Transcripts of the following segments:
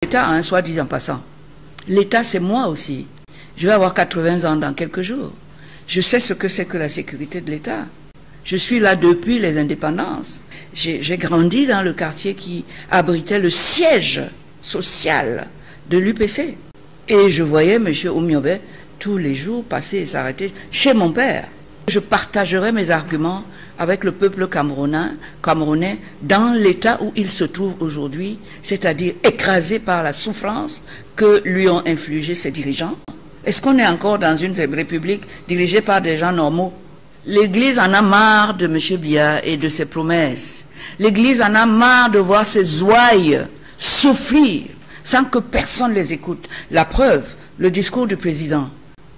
L'État, hein, soit dit en passant. L'État, c'est moi aussi. Je vais avoir 80 ans dans quelques jours. Je sais ce que c'est que la sécurité de l'État. Je suis là depuis les indépendances. J'ai grandi dans le quartier qui abritait le siège social de l'UPC. Et je voyais M. Oumiobe tous les jours passer et s'arrêter chez mon père. Je partagerai mes arguments avec le peuple camerounais dans l'état où il se trouve aujourd'hui, c'est-à-dire écrasé par la souffrance que lui ont infligé ses dirigeants. Est-ce qu'on est encore dans une république dirigée par des gens normaux? L'Église en a marre de M. Biya et de ses promesses. L'Église en a marre de voir ses ouailles souffrir sans que personne les écoute. La preuve, le discours du président.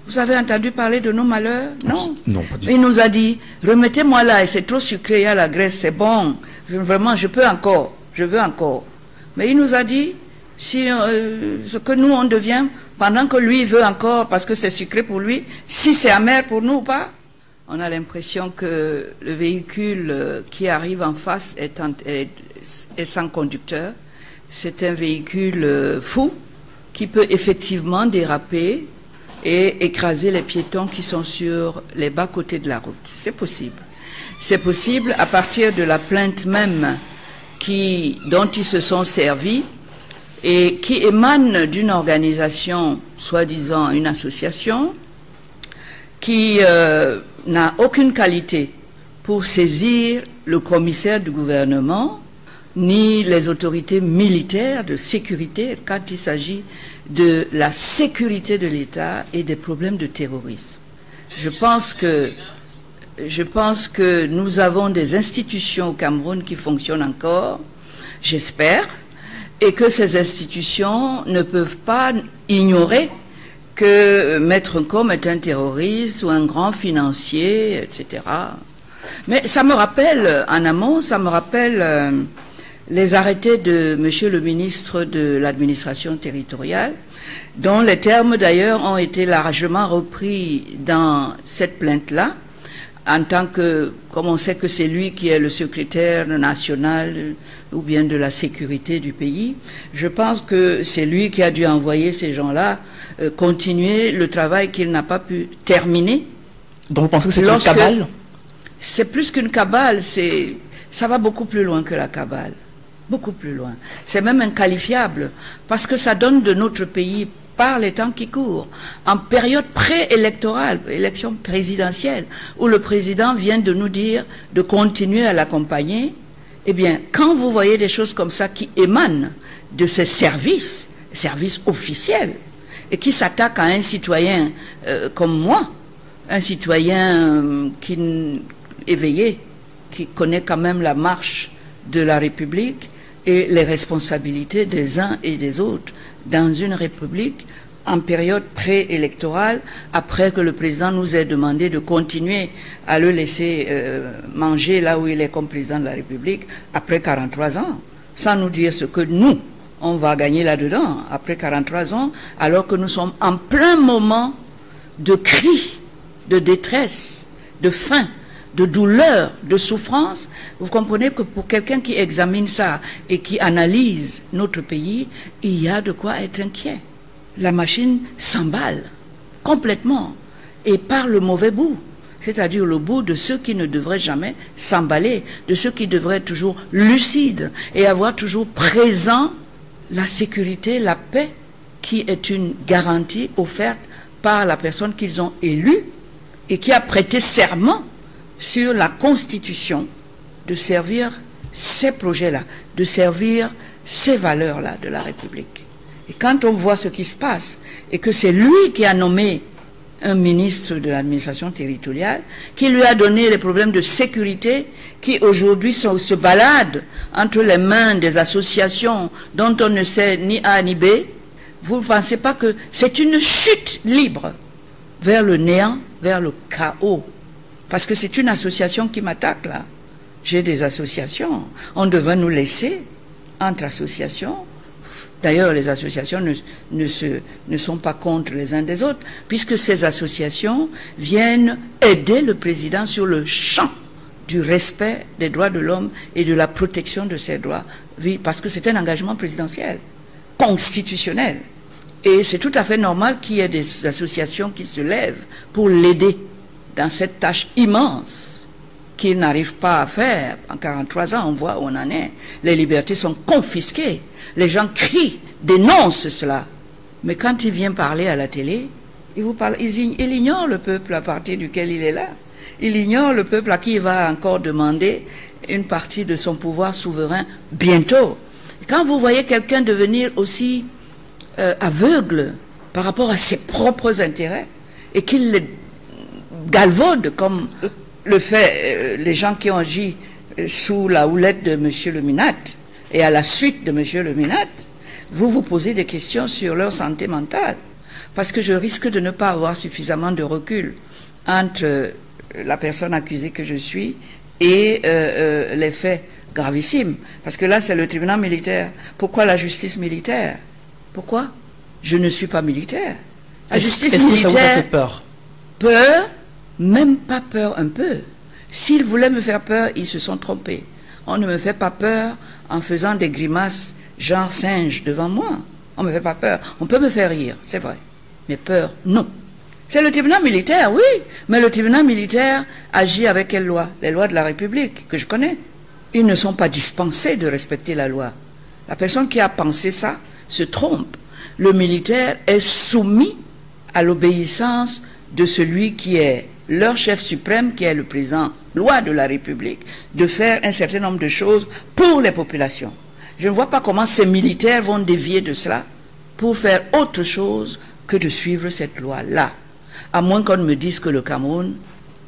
Vous avez entendu parler de nos malheurs? Non. Non, pas du tout. Il nous a dit, remettez-moi là, et c'est trop sucré, il y a la graisse, c'est bon. Vraiment, je peux encore, je veux encore. Mais il nous a dit, si, ce que nous on devient, pendant que lui veut encore, parce que c'est sucré pour lui, si c'est amer pour nous ou pas. On a l'impression que le véhicule qui arrive en face est sans conducteur. C'est un véhicule fou qui peut effectivement déraper et écraser les piétons qui sont sur les bas-côtés de la route. C'est possible. C'est possible à partir de la plainte même dont ils se sont servis et qui émane d'une organisation, soi-disant une association, qui n'a aucune qualité pour saisir le commissaire du gouvernement ni les autorités militaires de sécurité quand il s'agit de la sécurité de l'État et des problèmes de terrorisme. Je pense que nous avons des institutions au Cameroun qui fonctionnent encore, j'espère, et que ces institutions ne peuvent pas ignorer que Maître Nkom est un terroriste ou un grand financier, etc. Mais ça me rappelle, en amont, ça me rappelle les arrêtés de Monsieur le ministre de l'administration territoriale, dont les termes d'ailleurs ont été largement repris dans cette plainte-là, en tant que, comme on sait que c'est lui qui est le secrétaire national ou bien de la sécurité du pays, je pense que c'est lui qui a dû envoyer ces gens-là continuer le travail qu'il n'a pas pu terminer. Donc vous pensez que c'est une cabale? C'est plus qu'une cabale, ça va beaucoup plus loin que la cabale. Beaucoup plus loin. C'est même inqualifiable, parce que ça donne de notre pays, par les temps qui courent, en période préélectorale, élection présidentielle, où le président vient de nous dire de continuer à l'accompagner, eh bien, quand vous voyez des choses comme ça qui émanent de ces services officiels, et qui s'attaquent à un citoyen comme moi, un citoyen éveillé, qui connaît quand même la marche de la République et les responsabilités des uns et des autres dans une République en période préélectorale, après que le président nous ait demandé de continuer à le laisser manger là où il est comme président de la République après 43 ans, sans nous dire ce que nous, on va gagner là-dedans après 43 ans, alors que nous sommes en plein moment de cris, de détresse, de faim, de douleur, de souffrance. Vous comprenez que pour quelqu'un qui examine ça et qui analyse notre pays, il y a de quoi être inquiet. La machine s'emballe complètement et par le mauvais bout, c'est-à-dire le bout de ceux qui ne devraient jamais s'emballer, de ceux qui devraient être toujours lucides et avoir toujours présent la sécurité, la paix, qui est une garantie offerte par la personne qu'ils ont élue et qui a prêté serment sur la Constitution de servir ces projets-là, de servir ces valeurs-là de la République. Et quand on voit ce qui se passe, et que c'est lui qui a nommé un ministre de l'administration territoriale, qui lui a donné les problèmes de sécurité, qui aujourd'hui se baladent entre les mains des associations dont on ne sait ni A ni B, vous ne pensez pas que c'est une chute libre vers le néant, vers le chaos? Parce que c'est une association qui m'attaque là. J'ai des associations. On devrait nous laisser entre associations. D'ailleurs, les associations ne sont pas contre les uns des autres, puisque ces associations viennent aider le président sur le champ du respect des droits de l'homme et de la protection de ses droits. Oui, parce que c'est un engagement présidentiel. constitutionnel. Et c'est tout à fait normal qu'il y ait des associations qui se lèvent pour l'aider dans cette tâche immense qu'il n'arrive pas à faire. En 43 ans, on voit où on en est. Les libertés sont confisquées. Les gens crient, dénoncent cela. Mais quand il vient parler à la télé, il ignore le peuple à partir duquel il est là. Il ignore le peuple à qui il va encore demander une partie de son pouvoir souverain bientôt. Quand vous voyez quelqu'un devenir aussi aveugle par rapport à ses propres intérêts et qu'il les galvaude comme le fait les gens qui ont agi sous la houlette de M. Le Minat et à la suite de M. Le Minat, vous vous posez des questions sur leur santé mentale. Parce que je risque de ne pas avoir suffisamment de recul entre la personne accusée que je suis et les faits gravissimes. Parce que là, c'est le tribunal militaire. Pourquoi la justice militaire? Pourquoi? Je ne suis pas militaire. La justice militaire... Est-ce que ça vous a fait peur? Peur? Même pas peur un peu. S'ils voulaient me faire peur, ils se sont trompés. On ne me fait pas peur en faisant des grimaces genre singe devant moi. On ne me fait pas peur. On peut me faire rire, c'est vrai. Mais peur, non. C'est le tribunal militaire, oui. Mais le tribunal militaire agit avec quelles lois? Les lois de la République, que je connais. Ils ne sont pas dispensés de respecter la loi. La personne qui a pensé ça se trompe. Le militaire est soumis à l'obéissance de celui qui est leur chef suprême, qui est le président loi de la République, de faire un certain nombre de choses pour les populations. Je ne vois pas comment ces militaires vont dévier de cela pour faire autre chose que de suivre cette loi-là. À moins qu'on me dise que le Cameroun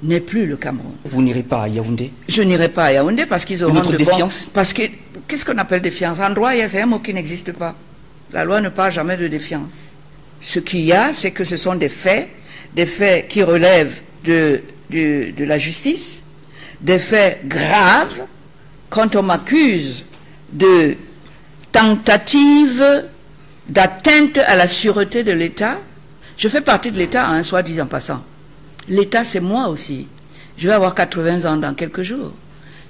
n'est plus le Cameroun. Vous n'irez pas à Yaoundé? Je n'irai pas à Yaoundé parce qu'ils auront de défiance. Parce que, qu'est-ce qu'on appelle défiance? En droit, c'est un mot qui n'existe pas. La loi ne parle jamais de défiance. Ce qu'il y a, c'est que ce sont des faits qui relèvent de la justice, des faits graves. Quand on m'accuse de tentative d'atteinte à la sûreté de l'État, je fais partie de l'État, hein, soit dit en passant. L'État, c'est moi aussi. Je vais avoir 80 ans dans quelques jours.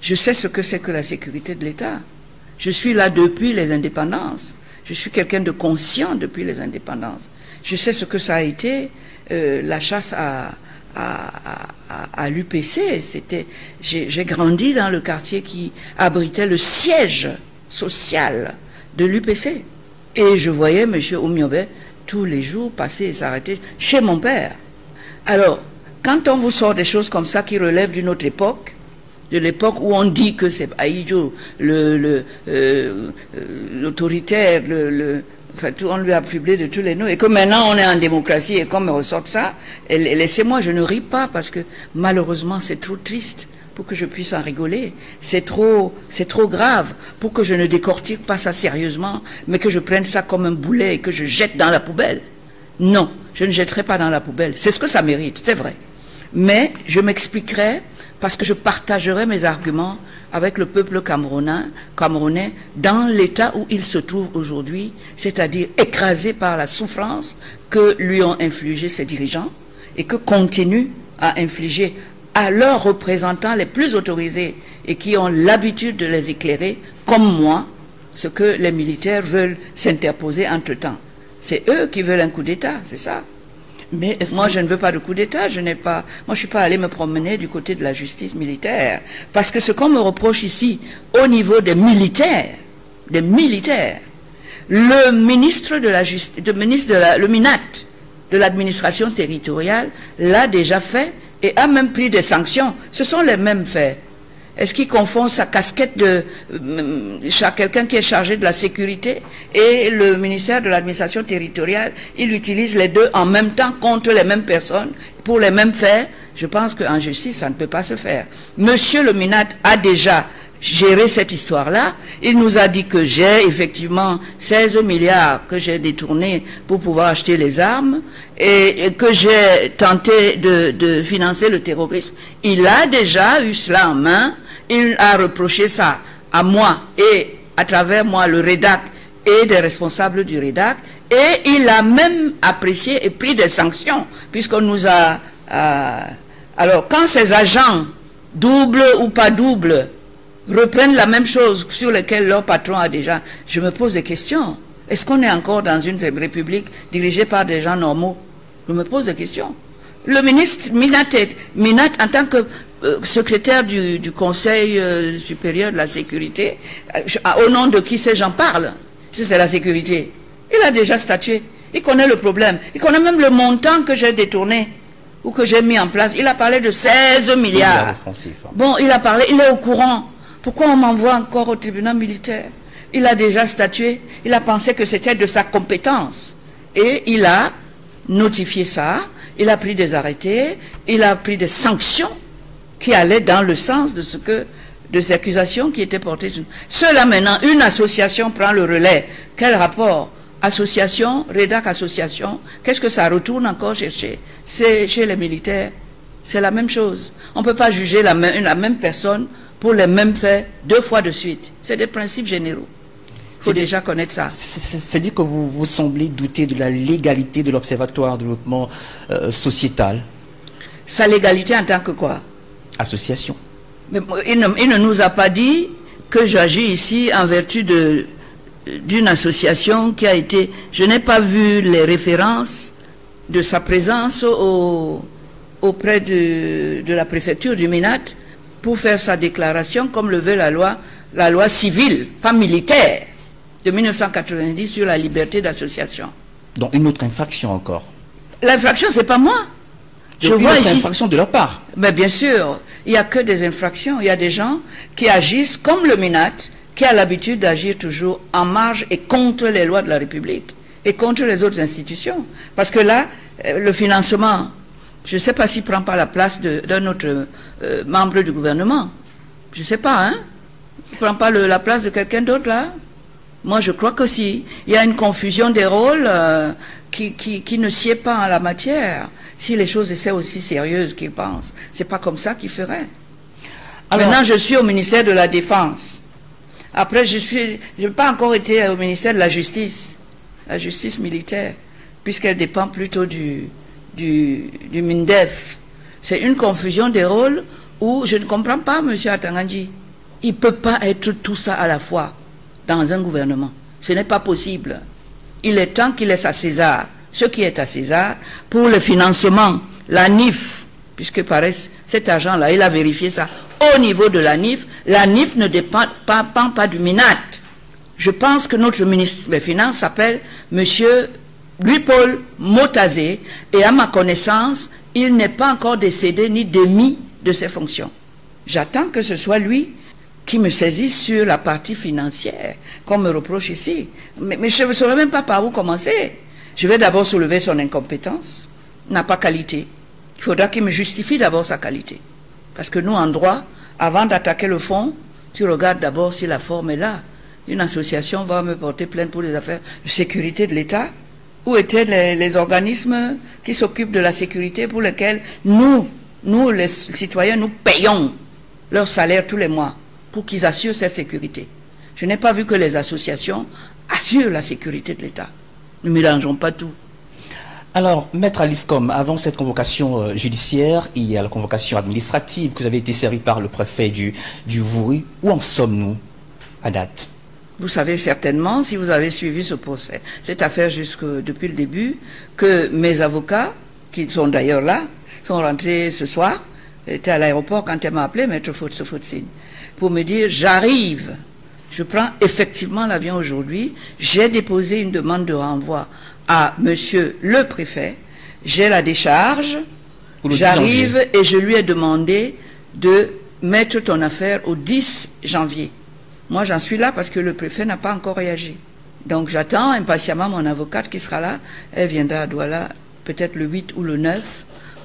Je sais ce que c'est que la sécurité de l'État. Je suis là depuis les indépendances. Je suis quelqu'un de conscient depuis les indépendances. Je sais ce que ça a été la chasse à l'UPC. J'ai grandi dans le quartier qui abritait le siège social de l'UPC. Et je voyais M. Oumiobe tous les jours passer et s'arrêter chez mon père. Alors, quand on vous sort des choses comme ça qui relèvent d'une autre époque, de l'époque où on dit que c'est Ahidjo, l'autoritaire, enfin, on lui a publié de tous les noms, et que maintenant on est en démocratie et qu'on me ressorte ça, et laissez-moi, je ne ris pas parce que malheureusement c'est trop triste pour que je puisse en rigoler. C'est trop grave pour que je ne décortique pas ça sérieusement, mais que je prenne ça comme un boulet et que je jette dans la poubelle. Non, je ne jetterai pas dans la poubelle. C'est ce que ça mérite, c'est vrai. Mais je m'expliquerai parce que je partagerai mes arguments avec le peuple camerounais dans l'état où il se trouve aujourd'hui, c'est-à-dire écrasé par la souffrance que lui ont infligé ses dirigeants et que continuent à infliger à leurs représentants les plus autorisés et qui ont l'habitude de les éclairer, comme moi, ce que les militaires veulent s'interposer entre-temps. C'est eux qui veulent un coup d'État, c'est ça. Mais moi, je ne veux pas de coup d'État, moi, je ne suis pas allé me promener du côté de la justice militaire. Parce que ce qu'on me reproche ici, au niveau des militaires, le ministre de la justice, le MINAT, de l'administration territoriale, l'a déjà fait et a même pris des sanctions. Ce sont les mêmes faits. Est-ce qu'il confond sa casquette de quelqu'un qui est chargé de la sécurité et le ministère de l'administration territoriale? Il utilise les deux en même temps contre les mêmes personnes pour les mêmes faits. Je pense qu'en justice, ça ne peut pas se faire. Monsieur le Minat a déjà géré cette histoire-là. Il nous a dit que j'ai effectivement 16 milliards que j'ai détournés pour pouvoir acheter les armes et que j'ai tenté de financer le terrorisme. Il a déjà eu cela en main. Il a reproché ça à moi et à travers moi le REDAC et des responsables du REDAC, et il a même apprécié et pris des sanctions puisqu'on nous a... alors quand ces agents, doubles ou pas doubles, reprennent la même chose sur laquelle leur patron a déjà... Je me pose des questions. Est-ce qu'on est encore dans une république dirigée par des gens normaux? Je me pose des questions. Le ministre Minat en tant que secrétaire du Conseil supérieur de la sécurité, au nom de qui ces gens parlent, si c'est la sécurité, il a déjà statué. Il connaît le problème. Il connaît même le montant que j'ai détourné ou que j'ai mis en place. Il a parlé de 16 milliards. Bon, il a parlé, il est au courant. Pourquoi on m'envoie encore au tribunal militaire? Il a déjà statué. Il a pensé que c'était de sa compétence. Et il a notifié ça. Il a pris des arrêtés. Il a pris des sanctions qui allaient dans le sens de ces accusations qui étaient portées sur nous. Cela maintenant, une association prend le relais. Quel rapport? Association, rédac association, qu'est-ce que ça retourne encore chercher? C'est chez les militaires. C'est la même chose. On ne peut pas juger la même personne pour les mêmes faits 2 fois de suite. C'est des principes généraux. Il faut déjà connaître ça. C'est-à-dire que vous semblez douter de la légalité de l'Observatoire de développement sociétal. Sa légalité en tant que quoi? Association. Mais il ne nous a pas dit que j'agis ici en vertu d'une association qui a été... Je n'ai pas vu les références de sa présence auprès de la préfecture du Minat pour faire sa déclaration comme le veut la loi civile, pas militaire, de 1990 sur la liberté d'association. Donc une autre infraction encore. L'infraction, c'est pas moi. Je vois ici une infraction de leur part. Mais bien sûr, il n'y a que des infractions. Il y a des gens qui agissent comme le Minat, qui a l'habitude d'agir toujours en marge et contre les lois de la République et contre les autres institutions. Parce que là, le financement, je ne sais pas s'il ne prend pas la place d'un autre membre du gouvernement. Je ne sais pas, hein. Il ne prend pas la place de quelqu'un d'autre, là. Moi, je crois que si il y a une confusion des rôles qui ne sied pas en la matière, si les choses étaient aussi sérieuses qu'ils pensent, c'est pas comme ça qu'ils feraient. Alors, maintenant, je suis au ministère de la Défense. Après, je n'ai pas encore été au ministère de la Justice militaire, puisqu'elle dépend plutôt du MINDEF. C'est une confusion des rôles où je ne comprends pas, M. Atangandji. Il ne peut pas être tout ça à la fois dans un gouvernement. Ce n'est pas possible. Il est temps qu'il laisse à César ce qui est à César pour le financement, la NIF, puisque paraît cet argent-là, il a vérifié ça au niveau de la NIF ne dépend pas du Minat. Je pense que notre ministre des Finances s'appelle M. Louis-Paul Motazé, et à ma connaissance, il n'est pas encore décédé ni démis de ses fonctions. J'attends que ce soit lui qui me saisisse sur la partie financière, qu'on me reproche ici. Mais je ne saurais même pas par où commencer. Je vais d'abord soulever son incompétence, n'a pas qualité. Il faudra qu'il me justifie d'abord sa qualité. Parce que nous, en droit, avant d'attaquer le fond, tu regardes d'abord si la forme est là. Une association va me porter plainte pour les affaires de sécurité de l'État. Où étaient les organismes qui s'occupent de la sécurité pour lesquels nous, les citoyens, nous payons leur salaire tous les mois pour qu'ils assurent cette sécurité. Je n'ai pas vu que les associations assurent la sécurité de l'État. Ne mélangeons pas tout. Alors, Maître Aliscom, avant cette convocation judiciaire, il y a la convocation administrative que vous avez été servi par le préfet du Vouri. Où en sommes-nous à date? Vous savez certainement, si vous avez suivi ce procès, cette affaire depuis le début, que mes avocats, qui sont d'ailleurs là, sont rentrés ce soir, étaient à l'aéroport quand elle m'a appelé, Maître Fotsine, pour me dire, j'arrive, je prends effectivement l'avion aujourd'hui, j'ai déposé une demande de renvoi à monsieur le préfet, j'ai la décharge, j'arrive et je lui ai demandé de mettre ton affaire au 10 janvier. Moi, j'en suis là parce que le préfet n'a pas encore réagi. Donc, j'attends impatiemment mon avocate qui sera là. Elle viendra à Douala, peut-être le 8 ou le 9.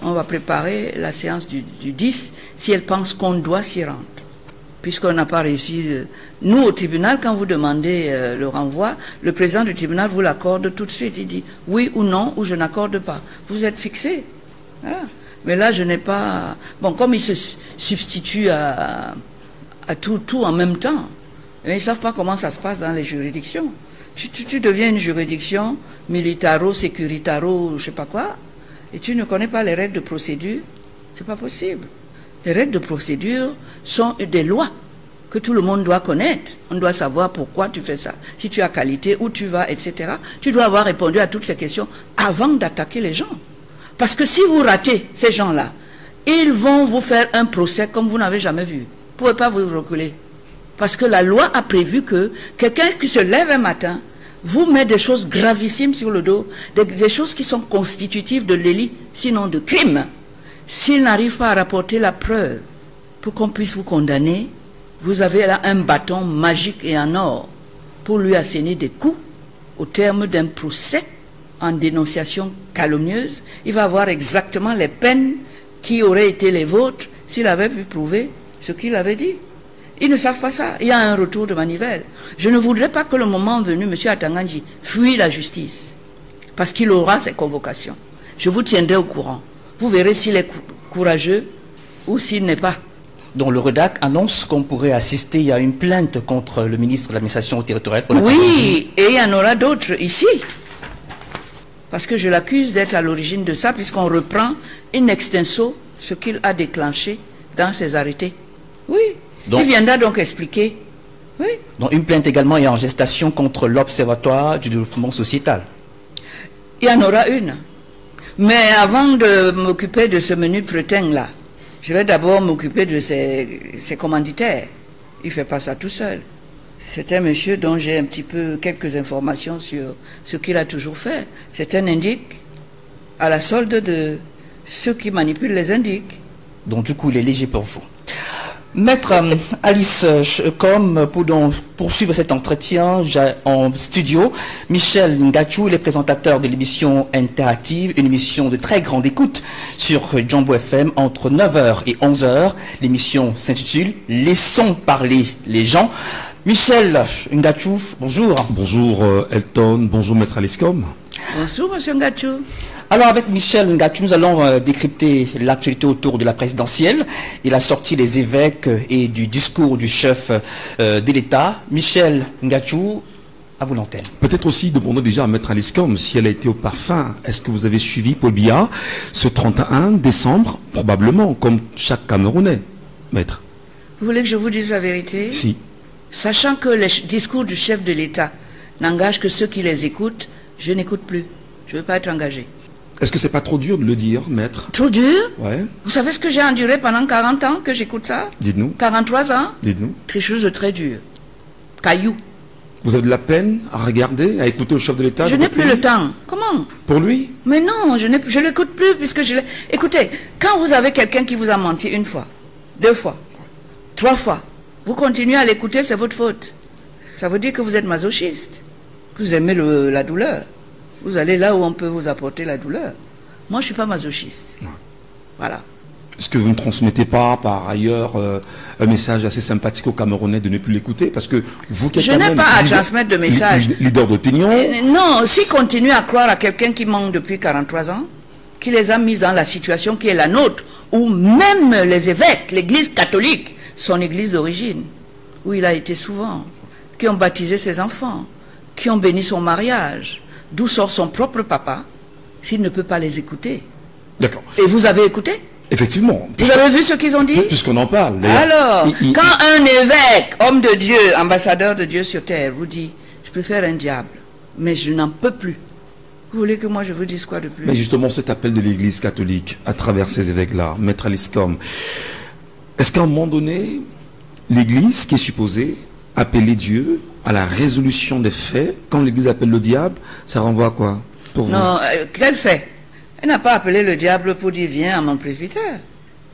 On va préparer la séance du 10 si elle pense qu'on doit s'y rendre. Puisqu'on n'a pas réussi. Nous, au tribunal, quand vous demandez le renvoi, le président du tribunal vous l'accorde tout de suite. Il dit oui ou non, ou je n'accorde pas. Vous êtes fixé. Voilà. Mais là, je n'ai pas... Bon, comme il se substitue à tout en même temps, ils ne savent pas comment ça se passe dans les juridictions. Tu deviens une juridiction militaro-sécuritaro, je ne sais pas quoi, et tu ne connais pas les règles de procédure, c'est pas possible. Les règles de procédure sont des lois. que tout le monde doit connaître. On doit savoir pourquoi tu fais ça. Si tu as qualité, où tu vas, etc. Tu dois avoir répondu à toutes ces questions avant d'attaquer les gens. Parce que si vous ratez ces gens-là, ils vont vous faire un procès comme vous n'avez jamais vu. Vous ne pouvez pas vous reculer. Parce que la loi a prévu que quelqu'un qui se lève un matin vous met des choses gravissimes sur le dos, des choses qui sont constitutives de délit, sinon de crime. S'il n'arrive pas à rapporter la preuve pour qu'on puisse vous condamner, vous avez là un bâton magique et en or pour lui asséner des coups au terme d'un procès en dénonciation calomnieuse. Il va avoir exactement les peines qui auraient été les vôtres s'il avait pu prouver ce qu'il avait dit. Ils ne savent pas ça. Il y a un retour de manivelle. Je ne voudrais pas que le moment venu, M. Atanganji fuit la justice, parce qu'il aura ses convocations. Je vous tiendrai au courant. Vous verrez s'il est courageux ou s'il n'est pas. Donc le REDAC annonce qu'on pourrait assister à une plainte contre le ministre de l'administration territoriale. Oui, et il y en aura d'autres ici. Parce que je l'accuse d'être à l'origine de ça, puisqu'on reprend in extenso ce qu'il a déclenché dans ses arrêtés. Oui, donc, il viendra donc expliquer. Oui. Donc une plainte également est en gestation contre l'Observatoire du développement sociétal. Il y en aura une. Mais avant de m'occuper de ce menu fretin-là, je vais d'abord m'occuper de ses commanditaires. Il ne fait pas ça tout seul. C'est un monsieur dont j'ai un petit peu quelques informations sur ce qu'il a toujours fait. C'est un indique à la solde de ceux qui manipulent les indiques. Donc du coup, il est léger pour vous. Maître Alice comme pour donc poursuivre cet entretien, j'ai en studio Michel Ngachou, il est présentateur de l'émission interactive, une émission de très grande écoute sur Jambo FM entre 9h et 11h. L'émission s'intitule « Laissons parler les gens ». Michel Ngachou, bonjour. Bonjour Elton, bonjour Maître Alice Com. Bonjour Monsieur Ngachou. Alors avec Michel Ngachou, nous allons décrypter l'actualité autour de la présidentielle et la sortie des évêques et du discours du chef de l'État. Michel Ngachou, à vous l'antenne. Peut-être aussi demandons déjà à Maître Alice Com si elle a été au parfum. Est-ce que vous avez suivi Paul Biya ce 31 décembre, probablement, comme chaque Camerounais, Maître? Vous voulez que je vous dise la vérité? Si. Sachant que les discours du chef de l'État n'engagent que ceux qui les écoutent, je n'écoute plus. Je ne veux pas être engagé. Est-ce que c'est pas trop dur de le dire, Maître? Trop dur? Ouais. Vous savez ce que j'ai enduré pendant 40 ans que j'écoute ça? Dites-nous. 43 ans? Dites-nous. Quelque chose de très dur. Caillou. Vous avez de la peine à regarder, à écouter le chef de l'État? Je n'ai plus le temps. Comment? Pour lui? Mais non, je ne l'écoute plus puisque je l'ai... Écoutez, quand vous avez quelqu'un qui vous a menti une fois, 2 fois, 3 fois, vous continuez à l'écouter, c'est votre faute. Ça veut dire que vous êtes masochiste. Vous aimez la douleur. Vous allez là où on peut vous apporter la douleur. Moi, je ne suis pas masochiste. Ouais. Voilà. Est-ce que vous ne transmettez pas, par ailleurs, un message assez sympathique aux Camerounais de ne plus l'écouter? Parce que vous qui êtes je n'ai pas à transmettre de message. Leader d'opinion. Non, s'ils continuent à croire à quelqu'un qui manque depuis 43 ans, qui les a mis dans la situation qui est la nôtre, où même les évêques, l'église catholique, son église d'origine, où il a été souvent, qui ont baptisé ses enfants, qui ont béni son mariage, d'où sort son propre papa, s'il ne peut pas les écouter. D'accord. Et vous avez écouté? Effectivement. Vous avez vu ce qu'ils ont dit? Puisqu'on en parle. Alors, quand un évêque, homme de Dieu, ambassadeur de Dieu sur terre, vous dit, je préfère un diable, mais je n'en peux plus. Vous voulez que moi je vous dise quoi de plus? Mais justement, cet appel de l'Église catholique, à travers ces évêques-là, Maître Alice Com, est-ce qu'à un moment donné, l'Église, qui est supposée appeler Dieu à la résolution des faits, quand l'Église appelle le diable, ça renvoie à quoi pour vous? Non, quel fait? Elle n'a pas appelé le diable pour dire viens à mon presbytère.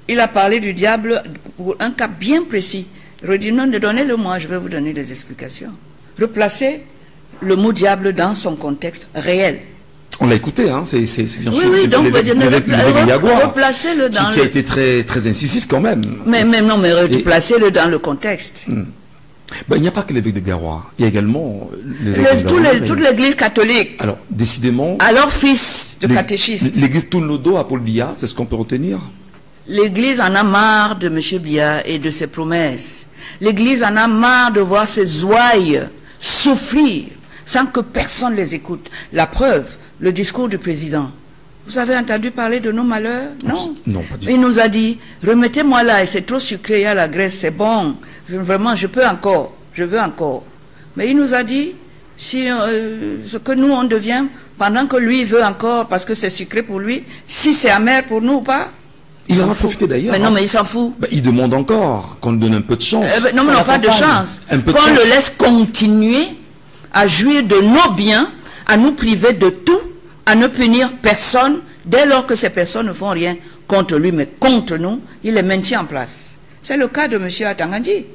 Il a parlé du diable pour un cas bien précis. Redis-nous, donnez-le-moi, je vais vous donner des explications. Replacez le mot diable dans son contexte réel. On l'a écouté, hein, c'est bien sûr. Oui, donc replacez-le dans qui a été très incisif quand même. Mais non, mais replacez-le dans le contexte. Ben, il n'y a pas que l'évêque de Garoua, il y a également toute l'église catholique. Alors, décidément... Alors, fils de catéchiste. L'église tourne le dos à Paul Biya, c'est ce qu'on peut retenir? L'église en a marre de M. Biya et de ses promesses. L'église en a marre de voir ses ouailles souffrir sans que personne les écoute. La preuve, le discours du président. Vous avez entendu parler de nos malheurs? Non. Non, pas du tout. Il nous a dit, remettez-moi là, et c'est trop sucré, il y a la graisse, c'est bon. Vraiment, je veux encore. Mais il nous a dit, si ce que nous on devient, pendant que lui veut encore, parce que c'est sucré pour lui, si c'est amer pour nous ou pas. Il en a profité d'ailleurs. Mais non, mais il s'en fout. Ben, il demande encore qu'on lui donne un peu de chance. Non, mais non, pas de chance. Qu'on le laisse continuer à jouir de nos biens, à nous priver de tout, à ne punir personne, dès lors que ces personnes ne font rien contre lui, mais contre nous, il les maintient en place. C'est le cas de M. Atangandi.